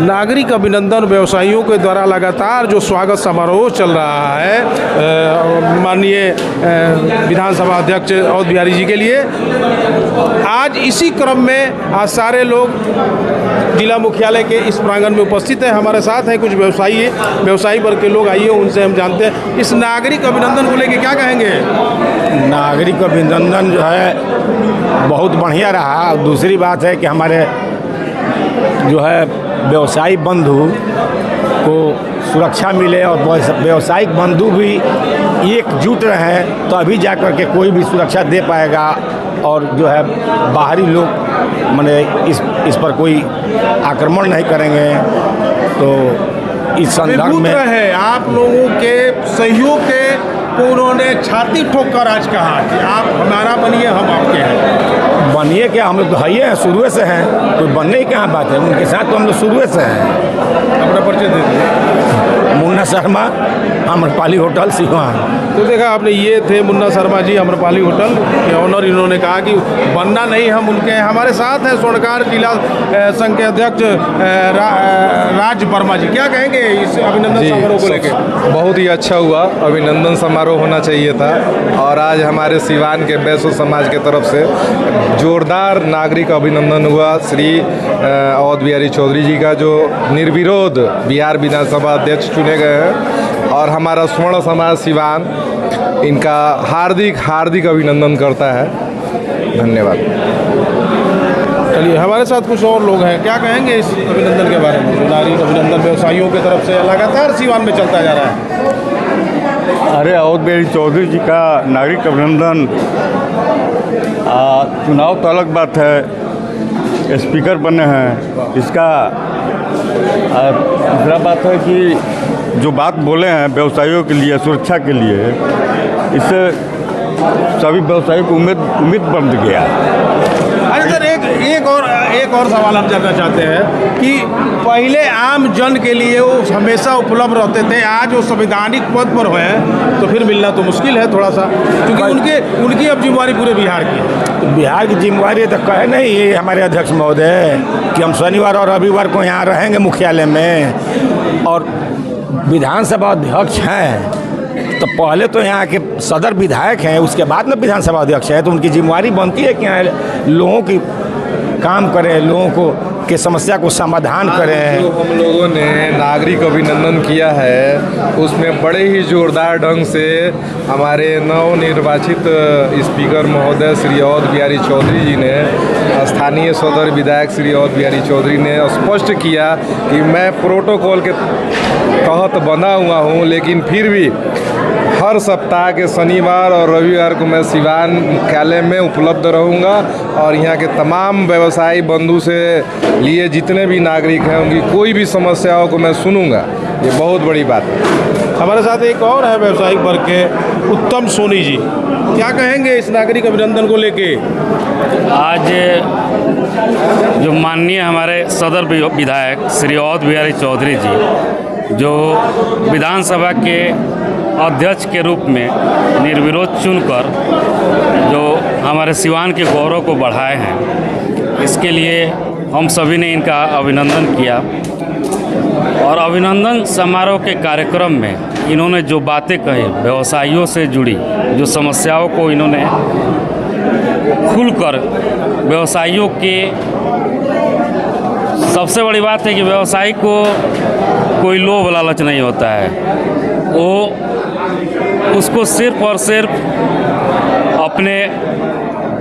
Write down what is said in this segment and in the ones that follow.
नागरिक अभिनंदन व्यवसायियों के द्वारा लगातार जो स्वागत समारोह चल रहा है माननीय विधानसभा अध्यक्ष अवध बिहारी जी के लिए, आज इसी क्रम में आज सारे लोग जिला मुख्यालय के इस प्रांगण में उपस्थित हैं। हमारे साथ हैं कुछ व्यवसायी वर्ग के लोग, आइए उनसे हम जानते हैं इस नागरिक अभिनंदन को लेकर क्या कहेंगे। नागरिक अभिनंदन जो है बहुत बढ़िया रहा। दूसरी बात है कि हमारे जो है व्यवसायी बंधु को सुरक्षा मिले और व्यवसायिक बंधु भी एकजुट रहें तो अभी जा कर के कोई भी सुरक्षा दे पाएगा और जो है बाहरी लोग माने इस पर कोई आक्रमण नहीं करेंगे। तो इस संदर्भ में है आप लोगों के सहयोग के को उन्होंने छाती ठोक कर आज कहा कि आप हमारा बनिए, हम आपके हैं। बनिए क्या, हम लोग तो है हैं, शुरू से हैं, कोई बनने की क्या बात है। उनके साथ तो हम लोग शुरू से हैं। अपना परिचय दे दीजिए। मुन्ना शर्मा, आम्रपाली होटल सिवान। तो देखा आपने, ये थे मुन्ना शर्मा जी, आम्रपाली होटल के ऑनर। इन्होंने कहा कि बनना नहीं, हम उनके हैं। हमारे साथ हैं स्वर्णकार जिला संघ के अध्यक्ष राज वर्मा जी। क्या कहेंगे इस अभिनंदन समारोह को लेकर? बहुत ही अच्छा हुआ, अभिनंदन समारोह होना चाहिए था। और आज हमारे सिवान के वैश्य समाज के तरफ से जोरदार नागरिक अभिनंदन हुआ श्री अवध बिहारी चौधरी जी का, जो निर्विरोध बिहार विधानसभा अध्यक्ष चुने गए हैं। और हमारा स्वर्ण समाज सिवान इनका हार्दिक अभिनंदन करता है। धन्यवाद। चलिए, हमारे साथ कुछ और लोग हैं। क्या कहेंगे इस अभिनंदन के बारे में, जो नागरिक अभिनंदन व्यवसायियों की तरफ से लगातार सिवान में चलता जा रहा है? अरे अवध बिहारी चौधरी जी का नागरिक अभिनंदन, चुनाव तो अलग बात है, स्पीकर बने हैं। इसका दूसरा बात है कि जो बात बोले हैं व्यवसायियों के लिए, सुरक्षा के लिए, इससे सभी व्यवसायियों को उम्मीद बन गया। अरे सर, एक और सवाल हम जानना चाहते हैं कि पहले आम जन के लिए वो हमेशा उपलब्ध रहते थे, आज वो संवैधानिक पद पर हैं तो फिर मिलना तो मुश्किल है थोड़ा सा, क्योंकि उनकी अब जिम्मेवारी पूरे बिहार की है। बिहार की जिम्मेवारी तो कहे नहीं ये हमारे अध्यक्ष महोदय कि हम शनिवार और रविवार को यहाँ रहेंगे मुख्यालय में, और विधानसभा अध्यक्ष हैं तो पहले तो यहाँ के सदर विधायक हैं, उसके बाद में विधानसभा अध्यक्ष है। तो उनकी जिम्मेवारी बनती है कि यहाँ लोगों की काम करें, लोगों के समस्या को समाधान करें। जो हम लोगों ने नागरिक अभिनंदन किया है उसमें बड़े ही जोरदार ढंग से हमारे नवनिर्वाचित स्पीकर महोदय श्री अवध बिहारी चौधरी जी ने, स्थानीय सदर विधायक श्री अवध बिहारी चौधरी ने स्पष्ट किया कि मैं प्रोटोकॉल के तहत बंधा हुआ हूँ, लेकिन फिर भी हर सप्ताह के शनिवार और रविवार को मैं सिवान मुख्यालय में उपलब्ध रहूंगा और यहाँ के तमाम व्यवसायी बंधु से लिए जितने भी नागरिक हैं उनकी कोई भी समस्याओं को मैं सुनूंगा। ये बहुत बड़ी बात है। हमारे साथ एक और है व्यवसायिक वर्ग के, उत्तम सोनी जी। क्या कहेंगे इस नागरिक अभिनंदन को लेके? आज जो माननीय हमारे सदर विधायक श्री अवध बिहारी चौधरी जी, जो विधानसभा के अध्यक्ष के रूप में निर्विरोध चुनकर जो हमारे सिवान के गौरव को बढ़ाए हैं, इसके लिए हम सभी ने इनका अभिनंदन किया। और अभिनंदन समारोह के कार्यक्रम में इन्होंने जो बातें कही, व्यवसायियों से जुड़ी जो समस्याओं को इन्होंने खुलकर, व्यवसायियों के सबसे बड़ी बात है कि व्यवसायी को कोई लोभ लालच नहीं होता है, वो उसको सिर्फ और सिर्फ अपने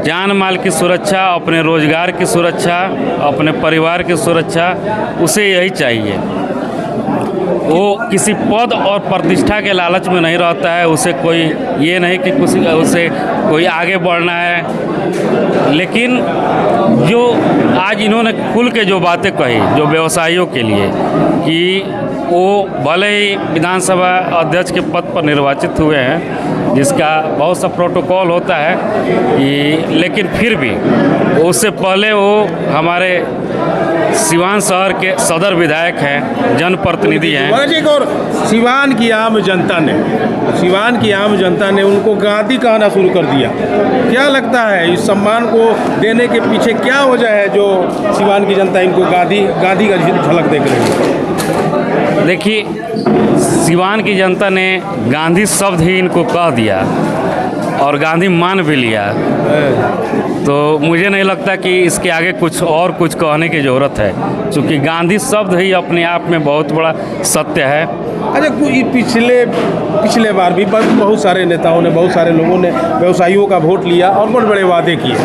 जान माल की सुरक्षा, अपने रोजगार की सुरक्षा, अपने परिवार की सुरक्षा, उसे यही चाहिए। वो किसी पद और प्रतिष्ठा के लालच में नहीं रहता है। उसे कोई ये नहीं कि उसे कोई आगे बढ़ना है। लेकिन जो आज इन्होंने खुल के जो बातें कही जो व्यवसायियों के लिए, कि वो भले ही विधानसभा अध्यक्ष के पद पर निर्वाचित हुए हैं, जिसका बहुत सा प्रोटोकॉल होता है, लेकिन फिर भी उससे पहले वो हमारे सिवान शहर के सदर विधायक हैं, जनप्रतिनिधि हैं। महाराज एक और, सिवान की आम जनता ने उनको गांधी कहना शुरू कर दिया। क्या लगता है इस सम्मान को देने के पीछे क्या वजह है जो सिवान की जनता इनको गांधी का झलक देख रही है? देखिए, सिवान की जनता ने गांधी शब्द ही इनको कह दिया और गांधी मान भी लिया, तो मुझे नहीं लगता कि इसके आगे कुछ कहने की ज़रूरत है, क्योंकि गांधी शब्द ही अपने आप में बहुत बड़ा सत्य है। अच्छा, पिछले बार भी बहुत सारे नेताओं ने, बहुत सारे लोगों ने व्यवसायियों का वोट लिया और बड़े बड़े वादे किए।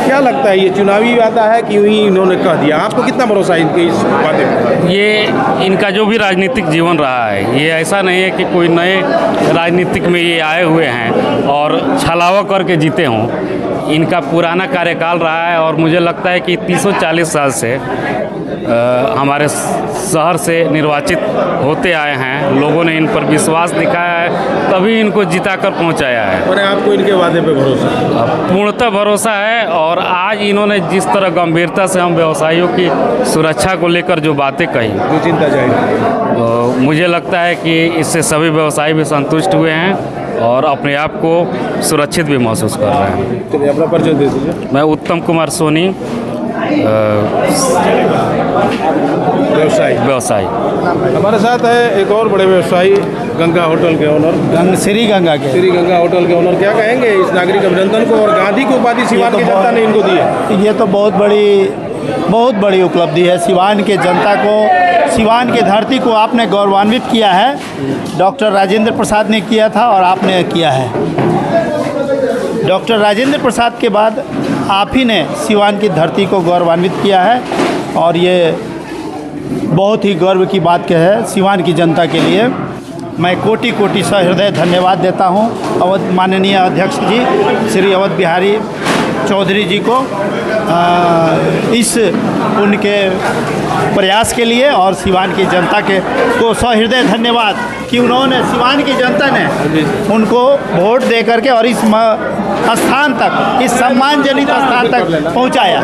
क्या लगता है ये चुनावी वादा है कि यूँ ही इन्होंने कह दिया? आपको कितना भरोसा है इनके इस वादे पर? ये इनका जो भी राजनीतिक जीवन रहा है, ये ऐसा नहीं है कि कोई नए राजनीतिक में ये आए हुए हैं और छलावा करके जीते हों। इनका पुराना कार्यकाल रहा है और मुझे लगता है कि 340 साल से हमारे शहर से निर्वाचित होते आए हैं। लोगों ने इन पर विश्वास दिखाया है, तभी इनको जिता कर पहुँचाया है। और आपको इनके वादे पे भरोसा है? पूर्णतः भरोसा है। और आज इन्होंने जिस तरह गंभीरता से हम व्यवसायियों की सुरक्षा को लेकर जो बातें कही, जो चिंता जाहिर, मुझे लगता है कि इससे सभी व्यवसायी भी संतुष्ट हुए हैं और अपने आप को सुरक्षित भी महसूस कर रहे हैं। चलिए, अपना परिचय दे दीजिए। मैं उत्तम कुमार सोनी, व्यवसायी। हमारे साथ है एक और बड़े व्यवसायी, गंगा होटल के ओनर, श्री गंगा होटल के ओनर। क्या कहेंगे इस नागरिक अभिनंदन को और गांधी की उपाधि सिवान की जनता ने इनको दी है? ये तो बहुत बड़ी उपलब्धि है। सिवान के जनता को, सिवान की धरती को आपने गौरवान्वित किया है। डॉक्टर राजेंद्र प्रसाद ने किया था और आपने किया है। डॉक्टर राजेंद्र प्रसाद के बाद आप ही ने सिवान की धरती को गौरवान्वित किया है और ये बहुत ही गर्व की बात है सिवान की जनता के लिए। मैं कोटि कोटि सहृदय धन्यवाद देता हूँ अवध माननीय अध्यक्ष जी श्री अवध बिहारी चौधरी जी को इस उनके प्रयास के लिए, और सिवान की जनता को सहृदय धन्यवाद कि उन्होंने, सिवान की जनता ने उनको वोट दे करके और इस स्थान तक, इस सम्मानजनित स्थान तक पहुंचाया।